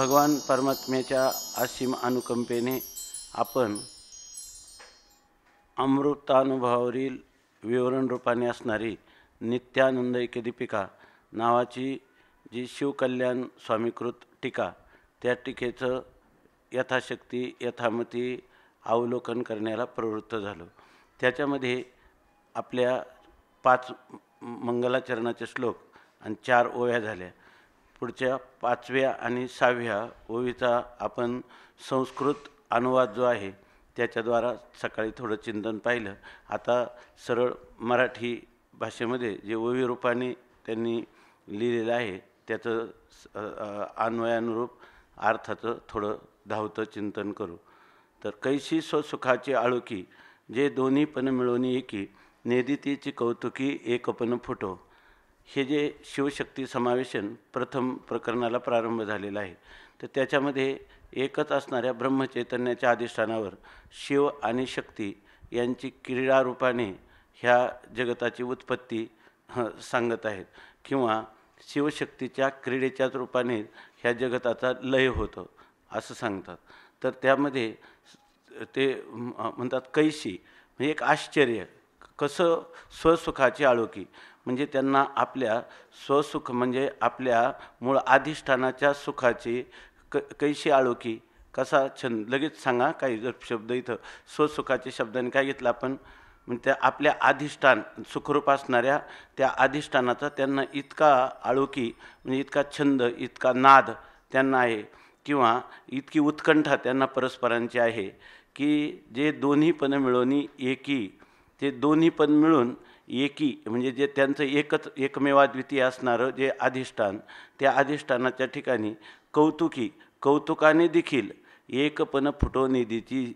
भगवान परमात्म्याच्या असीम अनुकंपेने आपण अमृतानुभवावरील विवरण रूपाने असणारी नित्यानंद एकदीपिका नावाची जी शिवकल्याण स्वामीकृत टीका, त्या टीकेचं यथाशक्ती यथामती अवलोकन करण्याला प्रवृत्त झालो। त्याच्यामध्ये आपल्या 5 मंगलाचरणाचे श्लोक आणि 4 ओव्या झाल्या। पुढच्या 5व्या आणि 6व्या ओवीचा आपण संस्कृत अनुवाद जो आहे त्याच्याद्वारा सकाळी थोडं चिंतन पाहिलं। आता सरळ मराठी भाषेमध्ये जे ओवी रूपाने त्यांनी लिहिलेलं आहे त्याचं अन्वयानुरूप अर्थाचं थोडं धावतं चिंतन करू। तर कैशी स्वसुखाची आळुकी, जे दोन्ही पण मिळून एकी, नेदितीची कौतुकी एकपण फुटो। हे जे शिवशक्ती समावेशन प्रथम प्रकरणाला प्रारंभ झालेला आहे, तर त्याच्यामध्ये एकच असणाऱ्या ब्रह्मचैतन्याच्या अधिष्ठानावर शिव आणि शक्ती यांची क्रीडा रूपाने ह्या जगताची उत्पत्ती सांगत आहेत, किंवा शिवशक्तीच्या क्रीडेच्याच रूपाने ह्या जगताचा लय होतो असं सांगतात। तर त्यामध्ये ते म्हणतात कैशी म्हणजे एक आश्चर्य, कसं स्वसुखाची आळोखी, म्हणजे त्यांना आपल्या स्वसुख म्हणजे आपल्या मूळ अधिष्ठानाच्या सुखाची कैशी आळोखी, कसा छंद, लगेच सांगा काही जर शब्द इथं स्वसुखाच्या शब्दाने काय घेतलं आपण, म्हणजे त्या आपल्या अधिष्ठान सुखरूप असणाऱ्या त्या अधिष्ठानाचा त्यांना इतका आळोखी म्हणजे इतका छंद, इतका नाद त्यांना आहे, किंवा इतकी उत्कंठा त्यांना परस्परांची आहे की जे दोन्ही पण मिळून एकी, ते दोन्ही पण मिळून एकी म्हणजे जे त्यांचं एकच एकमेवाद्वितीय असणारं जे अधिष्ठान, त्या अधिष्ठानाच्या ठिकाणी कौतुकाने देखील एकपण फुटो निधीची,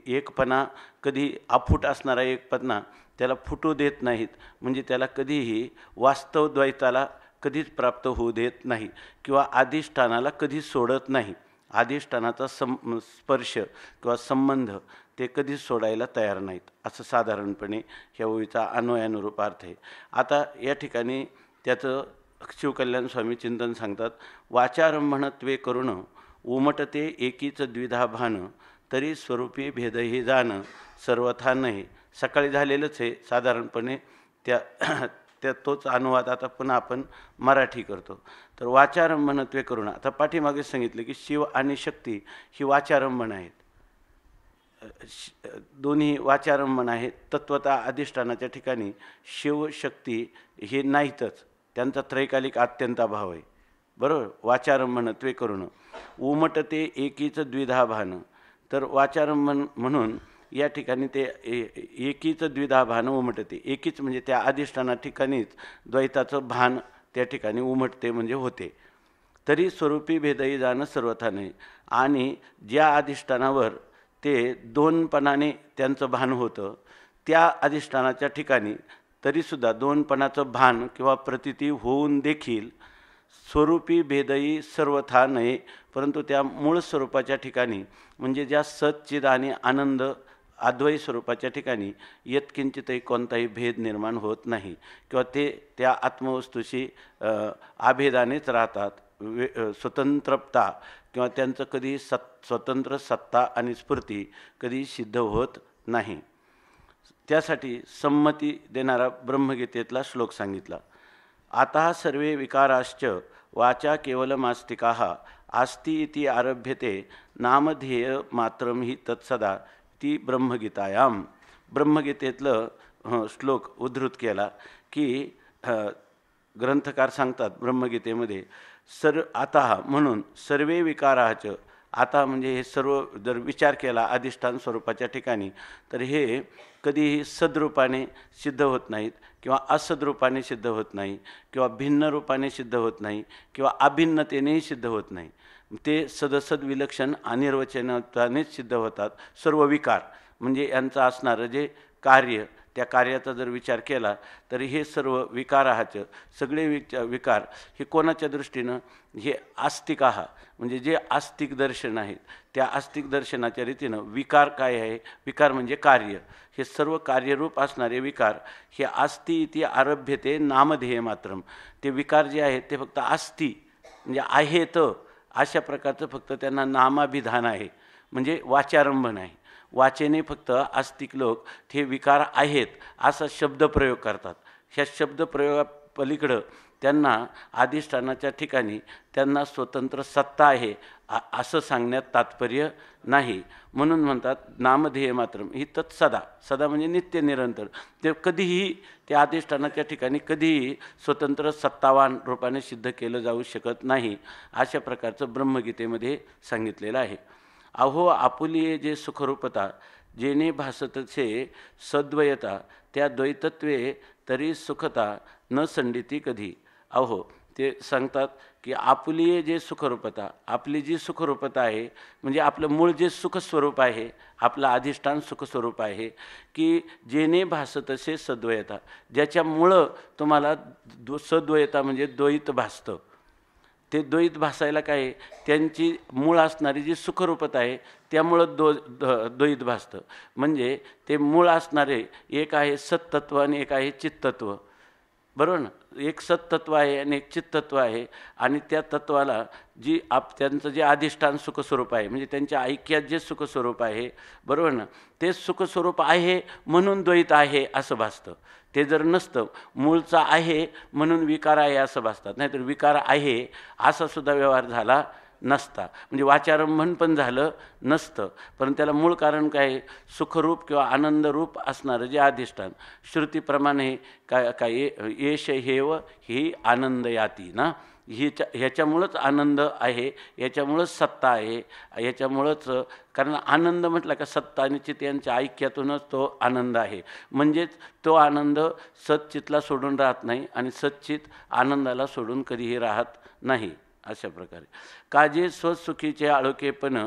एकपणा कधी अफूट असणारा एकपणा त्याला फुटू देत नाहीत, म्हणजे त्याला कधीही वास्तव द्वैताला कधीच प्राप्त होऊ देत नाही, किंवा अधिष्ठानाला कधी सोडत नाही। अधिष्ठानाचा स्पर्श किंवा संबंध ते कधीच सोडायला तयार नाहीत, असं साधारणपणे ह्या ओवीचा अन्वयानुरूप अर्थ आहे। आता या ठिकाणी त्याचं शिवकल्याण स्वामी चिंतन सांगतात, वाचारंभणत्वे करुण उमटते एकीच द्विधा भान, तरी स्वरूपी भेदही जाण सर्वथा नाही। सकाळी झालेलंच आहे साधारणपणे, त्या तोच अनुवाद आता पुन्हा आपण मराठी करतो। तर वाचारंभणत्वे करुण, आता पाठीमागे सांगितलं की शिव आणि शक्ती ही वाचारंभण आहेत, दोन्ही वाचारंभण आहेत। तत्वता अधिष्ठानाच्या ठिकाणी शिव शक्ती हे नाहीतच, त्यांचा त्रैकालिक अत्यंत अभाव आहे, बरोबर। वाचारंभणत्वे करुण उमटते एकीच द्विधा भान, तर वाचारंभण म्हणून या ठिकाणी ते एकीच द्विधा भान उमटते, एकीच म्हणजे त्या अधिष्ठाना ठिकाणीच द्वैताचं भान त्या ठिकाणी उमटते म्हणजे होते। तरी स्वरूपी भेदही जाणं सर्वथा नाही, आणि ज्या अधिष्ठानावर ते दोनपणाने त्यांचं भान होतं त्या अधिष्ठानाच्या ठिकाणी तरीसुद्धा दोनपणाचं भान किंवा प्रतीती होऊन देखील स्वरूपी भेदही सर्वथा नये, परंतु त्या मूळ स्वरूपाच्या ठिकाणी म्हणजे ज्या सच्चिद आणि आनंद अद्वैत स्वरूपाच्या ठिकाणी यत्किंचितही कोणताही भेद निर्माण होत नाही, किंवा ते त्या आत्मवस्तूशी अभेदानेच राहतात, स्वतंत्रता किंवा त्यांचं कधी स्वतंत्र सत्ता आणि स्फूर्ती कधी सिद्ध होत नाही। त्यासाठी संमती देणारा ब्रह्मगीतेतला श्लोक सांगितला, आता सर्वे विकाराश्च वाचा केवलमास्तिकाः आस्ति इति आरभ्यते नामध्येय मात्रम ही तत्सदा ती ब्रह्मगीतायाम। ब्रह्मगीतेतलं श्लोक उद्धृत केला की ग्रंथकार सांगतात ब्रह्मगीतेमध्ये, आता म्हणून सर्वे विकाराच, आता म्हणजे हे सर्व जर विचार केला अधिष्ठान स्वरूपाच्या ठिकाणी तर हे कधीही सद्रूपाने सिद्ध होत नाहीत, किंवा असद्रूपाने सिद्ध होत नाही, किंवा भिन्न रूपाने सिद्ध होत नाही, किंवा अभिन्नतेनेही सिद्ध होत नाही, ते सदसद विलक्षण अनिर्वचनतानेच सिद्ध होतात। सर्व विकार म्हणजे यांचं असणारं जे कार्य, त्या कार्याचा जर विचार केला तर हे सर्व विकाराचं सगळे विकार हे कोणाच्या दृष्टीनं, हे आस्तिकाः म्हणजे जे आस्तिक दर्शन आहेत त्या आस्तिक दर्शनाच्या रीतीनं विकार काय आहे, विकार म्हणजे कार्य, हे सर्व कार्यरूप असणारे विकार हे आस्ति इति आरभ्यते नामध्येय मात्रम, ते विकार जे आहेत ते फक्त आस्ति म्हणजे आहेत, अशा प्रकारचं फक्त त्यांना नामाभिधान आहे, म्हणजे वाचारंभ नाही. वाचेने फक्त आस्तिक लोक ते विकार आहेत असा शब्दप्रयोग करतात. ह्या शब्दप्रयोगापलीकडं त्यांना अधिष्ठानाच्या ठिकाणी त्यांना स्वतंत्र सत्ता आहे असं सांगण्यात तात्पर्य नाही. म्हणून म्हणतात नामधेय मात्र ही तत्सदा, सदा म्हणजे नित्य निरंतर. ते कधीही त्या अधिष्ठानाच्या ठिकाणी कधीही स्वतंत्र सत्तावान रूपाने सिद्ध केलं जाऊ शकत नाही, अशा प्रकारचं ब्रह्मगीतेमध्ये सांगितलेलं आहे. अहो आपुलिये जे सुखरूपता जेणे भासतसे सद्वयता त्या द्वैतत्वे तरी सुखता न संडिती कधी. अहो ते सांगतात की आपुलिये जे सुखरूपता, आपली जी सुखरूपता आहे म्हणजे आपलं मूळ जे सुखस्वरूप आहे, आपलं अधिष्ठान सुखस्वरूप आहे, की जेणे भासतसे सद्वयता, ज्याच्यामुळं तुम्हाला सद्वयता म्हणजे द्वैत भासतं. ते द्वैत भासायला काय आहे, त्यांची मूळ असणारी जी सुखरूपता आहे त्यामुळं द्वैत भासतं. म्हणजे ते मूळ असणारे एक आहे सत्तत्व आणि एक आहे चित्तत्व, बरोबर ना. एक सत्तत्व आहे आणि एक चित्तत्व आहे, आणि त्या तत्वाला जी त्यांचं जे अधिष्ठान सुखस्वरूप आहे म्हणजे त्यांच्या ऐक्यात जे सुखस्वरूप आहे, बरोबर ना, ते सुखस्वरूप आहे म्हणून द्वैत आहे असं भासतं. ते जर नसतं, मूळचा आहे म्हणून विकार आहे असं भासतात. नाहीतर विकार आहे असा सुद्धा व्यवहार झाला नसता, म्हणजे वाचारंभन पण झालं नसतं. पण त्याला मूळ कारण काय, सुखरूप किंवा आनंदरूप असणारं जे अधिष्ठान. श्रुतीप्रमाणे काय येश हेव ही आनंद याती ना, ह्याच्यामुळंच आनंद आहे, याच्यामुळंच सत्ता आहे, याच्यामुळंच. कारण आनंद म्हटलं का सत्ता आणि चित यांच्या ऐक्यातूनच तो आनंद आहे. म्हणजेच तो आनंद सच्चितला सोडून राहत नाही आणि सच्चित आनंदाला सोडून कधीही राहत नाही. अशा प्रकारे काजे स्वसुखीचे आळोखेपण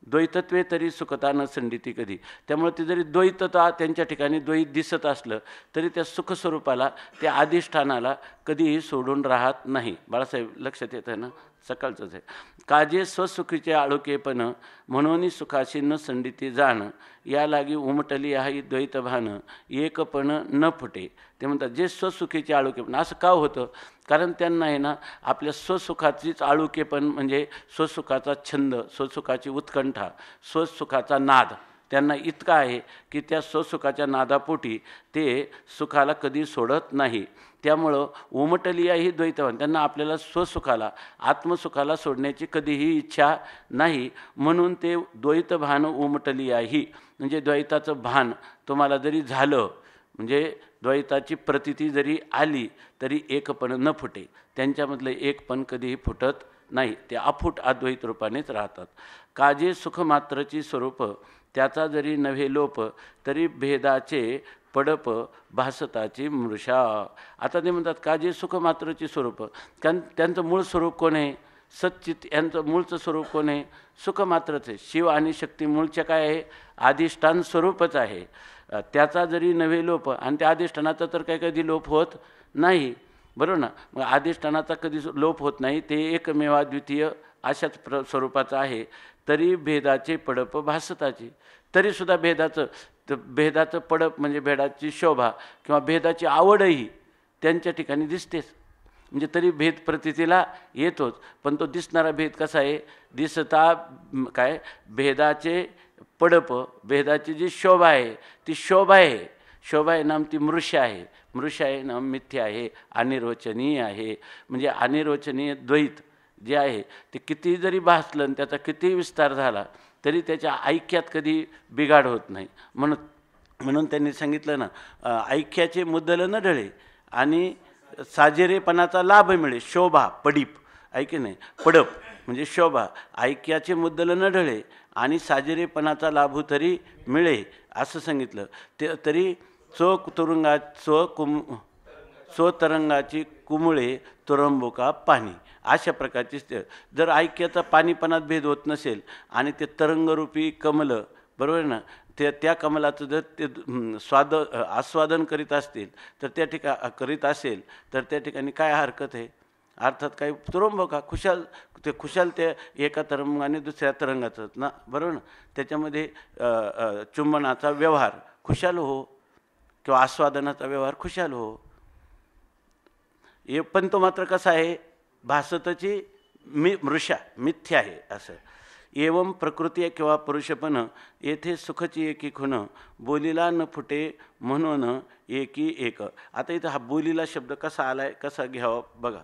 द्वैतत्वे तरी सुखता न संडिती कधी. त्यामुळे ते जरी द्वैतता त्यांच्या ठिकाणी द्वैत दिसत असलं तरी त्या सुखस्वरूपाला, त्या अधिष्ठानाला कधीही सोडून राहत नाही. बाळासाहेब लक्षात येतं ना, सकाळचंच आहे. काजे स्वसुखीचे आळोखेपण म्हणून सुखाशी न संडिती जाण या लागी उमटली आहे द्वैतभान एकपण न फुटे. ते म्हणतात जे स्वसुखीचे आळोखेपण. असं का होतं, कारण त्यांना आहे ना आपल्या स्वसुखाचीच आळुकेपण म्हणजे स्वसुखाचा छंद, स्वसुखाची उत्कंठा, स्वसुखाचा नाद त्यांना इतका आहे की त्या स्वसुखाच्या नादापोटी ते सुखाला कधी सोडत नाही. त्यामुळं उमटली आहे ही द्वैतभान. त्यांना आपल्याला स्वसुखाला, आत्मसुखाला सोडण्याची कधीही इच्छा नाही. म्हणून ते द्वैतभान उमटली आहे, म्हणजे द्वैताचं भान तुम्हाला जरी झालं, म्हणजे द्वैताची प्रतीती जरी आली तरी एकपण न फुटे. त्यांच्यामधलं एकपण कधीही फुटत नाही, ते अफूट अद्वैत रूपानेच राहतात. काजे सुखमात्रची स्वरूप त्याचा जरी नव्हे लोप तरी भेदाचे पडप भासताची मृषा. आता ते म्हणतात काजे सुखमात्रची स्वरूप, कारण त्यांचं मूळ स्वरूप कोण आहे, सच्चित. यांचं मूळचं स्वरूप कोण आहे, सुखमात्रच आहे. शिव आणि शक्ती मूळच्या काय आहे, अधिष्ठान स्वरूपच आहे. त्याचा जरी नव्हे लोप, आणि त्या अधिष्ठानाचा तर काही कधी लोप होत नाही, बरोबर ना. मग अधिष्ठानाचा कधी लोप होत नाही, ते एकमेवा द्वितीय अशाच स्वरूपाचं आहे. तरी भेदाचे पडप भासताची, तरीसुद्धा भेदाचं पडप म्हणजे भेदाची शोभा किंवा भेदाची आवडही त्यांच्या ठिकाणी दिसतेच. म्हणजे तरी भेद प्रतीतीला येतोच, पण तो दिसणारा भेद कसा आहे, दिसता काय भेदाचे पडप, भेदाची जी शोभा आहे ती शोभा आहे. शोभा आहे नाम ती मृष्य आहे, मृष्य आहे नाम मिथ्य आहे, अनिर्वचनीय आहे. म्हणजे अनिर्वचनीय द्वैत जे आहे ते किती जरी भासलं आणि त्याचा किती विस्तार झाला तरी त्याच्या ऐक्यात कधी बिघाड होत नाही. म्हणून त्यांनी सांगितलं ना, ऐक्याचे मुद्दल न ढळे आणि साजेरेपणाचा लाभ मिळे. शोभा पडीप, ऐके नाही, पडप म्हणजे शोभा. ऐक्याचे मुद्दल न ढळे आणि साजेरेपणाचा लाभ तरी मिळे असं सांगितलं. ते तरी स्वतरंगाची कुमुळे तुरंबुका पाणी. अशा प्रकारची जर ऐक्याचा पाणीपणात भेद होत नसेल आणि ते तरंगरूपी कमलं, बरोबर ना, त्या कमलाचं जर ते आस्वादन करीत असतील तर करीत असेल तर त्या ठिकाणी काय हरकत आहे. अर्थात काही तुरंबका खुशाल ते एका तरंगाने दुसऱ्या तरंगाचं ना, बरोबर ना, त्याच्यामध्ये चुंबनाचा व्यवहार खुशाल हो किंवा आस्वादनाचा व्यवहार खुशाल हो. पण तो मात्र कसा आहे, भासतची मृषा मिथ्या आहे असं. एवं प्रकृती किंवा पुरुषपण येथे सुखची एकी खुण बोलीला न फुटे म्हणून एकी एक. आता इथं हा बोलीला शब्द कसा आला आहे कसा घ्यावा बघा.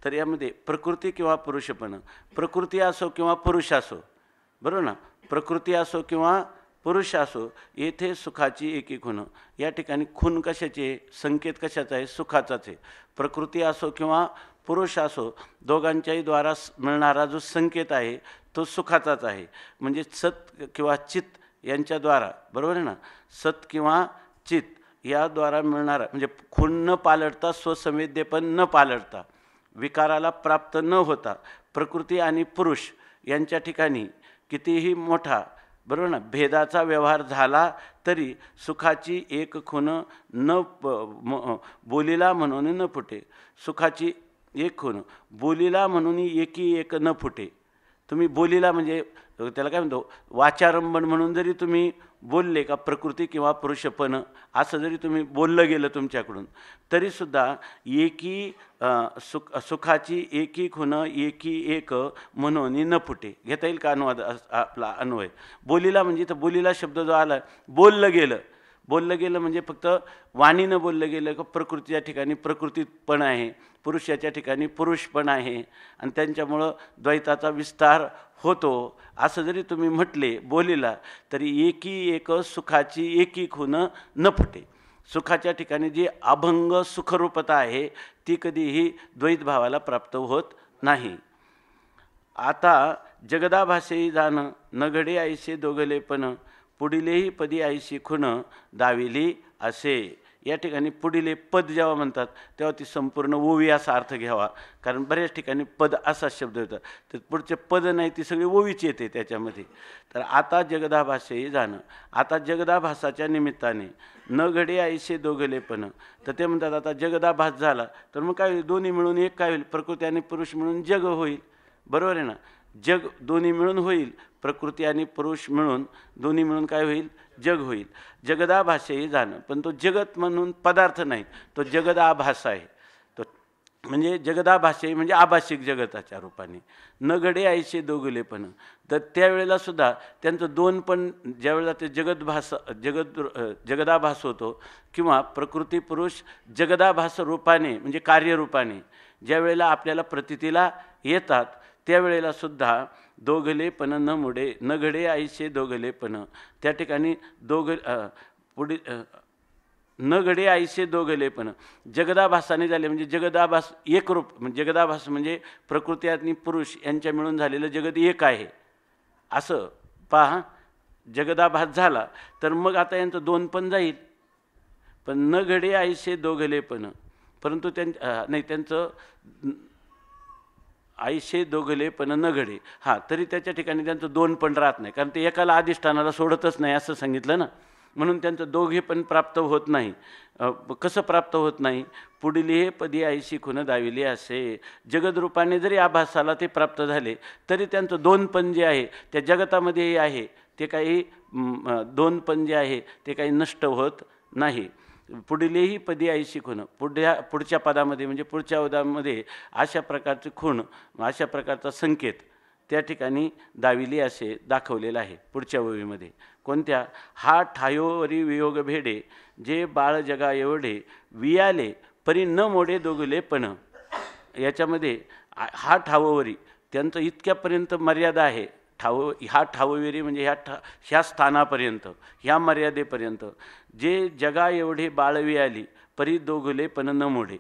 तर यामध्ये प्रकृती किंवा पुरुषपण, प्रकृती असो किंवा पुरुष असो, बरोबर ना, प्रकृती असो किंवा पुरुष असो, येथे सुखाची एकी खुण. या ठिकाणी खून कशाची आहे, संकेत कशाचा आहे, सुखाचाच आहे. प्रकृती असो किंवा पुरुष असो, दोघांच्याही द्वारा मिळणारा जो संकेत आहे तो सुखाचाच आहे. म्हणजे सत किंवा चित्त यांच्याद्वारा, बरोबर आहे ना, सत किंवा चित्त याद्वारा मिळणारा म्हणजे खून न पालटता, स्वसंवेद्यपण न पालटता, विकाराला प्राप्त न होता, प्रकृती आणि पुरुष यांच्या ठिकाणी कितीही मोठा, बरोबर ना, भेदाचा व्यवहार झाला तरी सुखाची एक खूण न बोलीला म्हणून न फुटे. सुखाची एक खूण बोलीला म्हणून एकी एक न फुटे. तुम्ही बोलीला म्हणजे त्याला काय म्हणतो, वाचारंभण म्हणून जरी तुम्ही बोलले का प्रकृती किंवा पुरुषपण असं जरी तुम्ही बोललं गेलं तुमच्याकडून, तरीसुद्धा एकी सुखाची एकी खूण एकी एक म्हणून न फुटे. घेता येईल का अनुवाद आपला अन्वय. बोलीला म्हणजे तर बोलीला शब्द जो आला, बोललं गेलं म्हणजे फक्त वाणीनं बोललं गेलं का प्रकृतीच्या ठिकाणी प्रकृतीत पण आहे, पुरुषाच्या ठिकाणी पुरुष पण आहे आणि त्यांच्यामुळं द्वैताचा विस्तार होतो असं जरी तुम्ही म्हटले बोलीला, तरी एकी एक सुखाची एकी खूण न फुटे. सुखाच्या ठिकाणी जी अभंग सुखरूपता आहे ती कधीही द्वैत भावाला प्राप्त होत नाही. आता जगदाभासेही जाणं न घडे ऐसे दोघले पण पुढिलेही पदी ऐशी खुण दाविली असे. या ठिकाणी पुढिले पद जेव्हा म्हणतात तेव्हा ती संपूर्ण ओवी असा अर्थ घ्यावा, कारण बऱ्याच ठिकाणी पद असा शब्द होता, तर पुढचे पद नाही ती सगळी ओवीची येते त्याच्यामध्ये. तर आता जगदाभासेही जाणं, आता जगदाभासाच्या निमित्ताने न घडे ऐसे दोघले पण, तर ते म्हणतात आता जगदाभास झाला तर मग काय होईल, दोन्ही मिळून एक काय होईल, प्रकृती आणि पुरुष मिळून जग होईल. बरोबर आहे ना, जग दोन्ही मिळून होईल, प्रकृती आणि पुरुष मिळून दोन्ही मिळून काय होईल, जग होईल. जगदाभासेही जाणं, पण तो जगत म्हणून पदार्थ नाही, तो जगदाभास आहे. तो म्हणजे जगदाभासे म्हणजे आभासिक जगताच्या रूपाने. न घडे ऐसे दोघलेपण, तर त्यावेळेला सुद्धा त्यांचं दोन पण ज्यावेळेला ते जगदाभास होतो किंवा प्रकृती पुरुष जगदाभास रूपाने म्हणजे कार्यरूपाने ज्यावेळेला आपल्याला प्रतीतीला येतात त्यावेळेला सुद्धा दोघलेपण न मुडे न घडे ऐसे दोघलेपण. त्या ठिकाणी पुढे न घडे ऐसे दोघलेपण जगदाभासाने झाले म्हणजे जगदाभास एक रूप, म्हणजे जगदाभास म्हणजे प्रकृती आणि पुरुष यांच्या मिळून झालेलं जगत एक आहे असं पहा. जगदाभास झाला तर मग आता यांचं दोन पण जाईल, पण न घडे ऐसे दोघलेपण, परंतु त्यांचं ऐसे दोघले पण न घडे, हां, तरी त्याच्या ठिकाणी त्यांचं दोन पण राहत नाही, कारण ते एकाला अधिष्ठानाला सोडतच नाही असं सांगितलं ना, म्हणून त्यांचं दोघे पण प्राप्त होत नाही. कसं प्राप्त होत नाही, पुढली हे पदी ऐशी खुण दाविली असे. जगदरूपाने जरी आभासाला ते प्राप्त झाले तरी त्यांचं दोन पण जे आहे त्या जगतामध्येही आहे, ते काही दोन पण जे आहे ते काही नष्ट होत नाही. पुढलेही पदी ऐशी खूण, पुढच्या पदामध्ये म्हणजे पुढच्या पदामध्ये अशा प्रकारचे खूण, अशा प्रकारचा संकेत त्या ठिकाणी दाविली असे दाखवलेला आहे पुढच्या ओवीमध्ये. कोणत्या, हा ठायोवरी वियोग भेडे जे बाळ जगा एवढे वियाले परी न मोडे दोघले पण. याच्यामध्ये हा ठावोवरी त्यांचं इतक्यापर्यंत मर्यादा आहे. ह्या ठावोवेरी म्हणजे ह्या स्थानापर्यंत, ह्या मर्यादेपर्यंत जे जगा एवढे बाळवी आली परी दोघले पण न मोडे.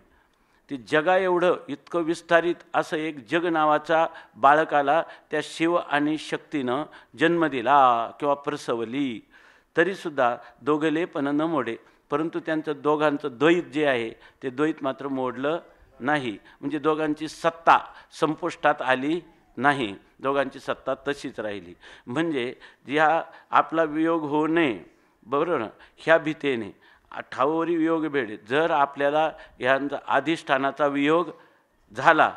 ते जगा एवढं इतकं विस्तारित असं एक जग नावाचा बाळकाला त्या शिव आणि शक्तीनं जन्म दिला किंवा प्रसवली, तरीसुद्धा दोघले पण न मोडे. परंतु त्यांचं दोघांचं द्वैत जे आहे ते द्वैत मात्र मोडलं नाही, म्हणजे दोघांची सत्ता संपुष्टात आली नाही, दोघांची सत्ता तशीच राहिली. म्हणजे ज्या आपला वियोग होऊ नये, बरोबर ना, ह्या भीतीने ठावोवरी वियोग भेडे, जर आपल्याला ह्यांचा अधिष्ठानाचा वियोग झाला